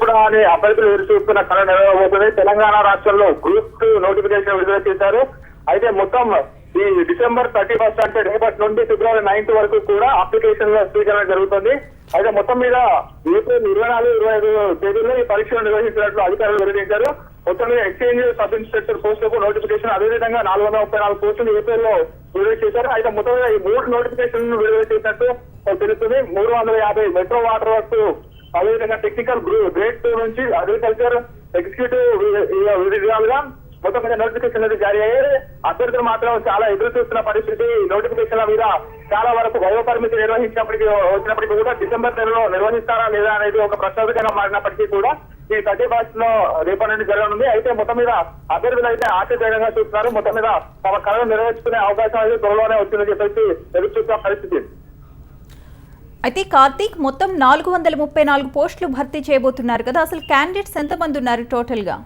ఎప్పుడెప్పుడు అని అభ్యర్థులు ఎదురు చూస్తున్న కళ నెరవేరబోతుంది. తెలంగాణ రాష్ట్రంలో గ్రూప్ 2 నోటిఫికేషన్ విడుదల చేశారు. అయితే మొత్తం ఈ డిసెంబర్ 31 అంటే రేపటి నుండి ఫిబ్రవరి 9 వరకు కూడా అప్లికేషన్ల స్వీకరణ జరుగుతుంది. అయితే మొత్తం మీద ఏప్రిల్ 24, 25 తేదీల్లో ఈ పరీక్షలు నిర్వహించినట్లు అధికారులు వెల్లడించారు. మొత్తం మీద ఎక్స్చేంజ్ సబ్ ఇన్స్పెక్టర్ పోస్టులకు నోటిఫికేషన్, అదేవిధంగా 434 పోస్టులు ఏప్రిల్లో విడుదల చేశారు. అయితే మొత్తం మీద ఈ 3 నోటిఫికేషన్ విడుదల చేసినట్టు తెలుస్తుంది. 350 మెట్రో వాటర్ వర్క్స్, అదేవిధంగా టెక్నికల్ గ్రేడ్ 2 నుంచి అగ్రికల్చర్ ఎగ్జిక్యూటివ్ విధాలుగా మొత్తం మీద నోటిఫికేషన్ అనేది జారీ అయ్యాయి. అభ్యర్థులు మాత్రం చాలా ఎదురు చూస్తున్న పరిస్థితి. నోటిఫికేషన్ల మీద చాలా వరకు వయో పరిమితి వచ్చినప్పటికీ కూడా డిసెంబర్ నెలలో నిర్వహిస్తారా లేదా అనేది ఒక ప్రశ్నార్థకంగా మారినప్పటికీ కూడా ఈ 31 లో రేపటి నుండి జరగనుంది. అయితే మొత్తం మీద అభ్యర్థులు అయితే ఆశాజనకంగా చూస్తున్నారు. మొత్తం మీద తమ కళను నెరవేర్చుకునే అవకాశం అయితే త్వరలోనే వచ్చిందని చెప్పేసి ఎదురు చూస్తున్న పరిస్థితి. అయితే కార్తీక్, మొత్తం 434 పోస్టులు భర్తీ చేయబోతున్నారు కదా, అసలు క్యాండిడేట్స్ ఎంతమంది ఉన్నారు టోటల్ గా?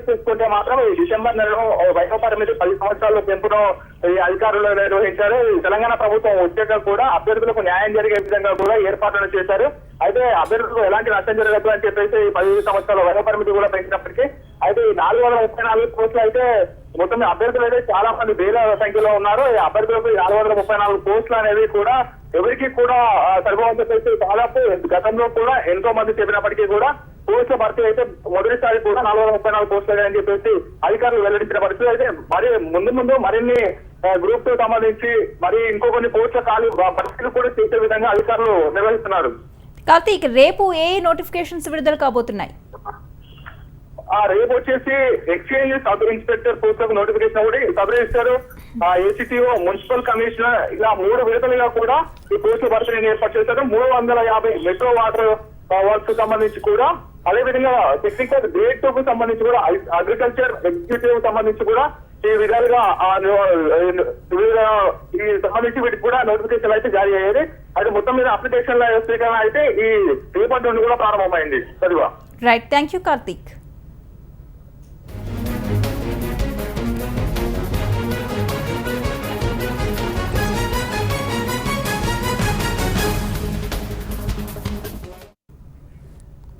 చూసుకుంటే మాత్రం ఈ డిసెంబర్ నెలలో వయో పరిమితి 10 సంవత్సరాల పెంపును ఈ అధికారులు నిర్వహించారు. తెలంగాణ ప్రభుత్వం వచ్చాక కూడా అభ్యర్థులకు న్యాయం జరిగే విధంగా కూడా ఏర్పాట్లు చేశారు. అయితే అభ్యర్థులకు ఎలాంటి నష్టం జరగదు అని చెప్పేసి 15 సంవత్సరాల వయో పరిమితి కూడా పెంచినప్పటికీ అయితే 434 పోస్టులు అయితే మొత్తం అభ్యర్థులు అయితే చాలా మంది వేల సంఖ్యలో ఉన్నారు. ఈ అభ్యర్థులకు 434 పోస్టులు అనేవి కూడా ఎవరికి కూడా సరిపోవని చెప్పేసి దాదాపు గతంలో కూడా ఎంతో మంది చెప్పినప్పటికీ కూడా పోస్టుల భర్తీ అయితే మొదటిసారి కూడా 434 పోస్టులు అని చెప్పేసి అధికారులు వెల్లడించిన పరిస్థితి. అయితే మరి ముందు మరిన్ని గ్రూప్ 2 సంబంధించి మరి ఇంకో కొన్ని పోస్టుల ఖాళీ భర్తీలు కూడా చేసే విధంగా అధికారులు నిర్వహిస్తున్నారు. కార్తీక్, రేపు ఏ నోటిఫికేషన్స్ విడుదల కాబోతున్నాయి? రేపు వచ్చేసి ఎక్స్చేంజ్ సబ్ ఇన్స్పెక్టర్ పోస్టులకు నోటిఫికేషన్ ఒకటి, sub register, ACTO, municipal commissioner, ఇలా 3 విడతలుగా కూడా ఈ పోస్టుల భర్తీని ఏర్పాటు చేశారు. 350 మెట్రో వాటర్ వర్క్స్ సంబంధించి కూడా, అదేవిధంగా టెక్నికల్ గ్రేడ్ 2 కు సంబంధించి కూడా, అగ్రికల్చర్ ఎగ్జిక్యూటివ్ సంబంధించి కూడా ఈ విధాలుగా ఈ సంబంధించి వీటికి కూడా నోటిఫికేషన్ అయితే జారీ అయ్యేది. అయితే మొత్తం మీద అప్లికేషన్ల స్వీకరణ అయితే ఈ రేపటి నుండి కూడా ప్రారంభమైంది. Right, thank you Karthik.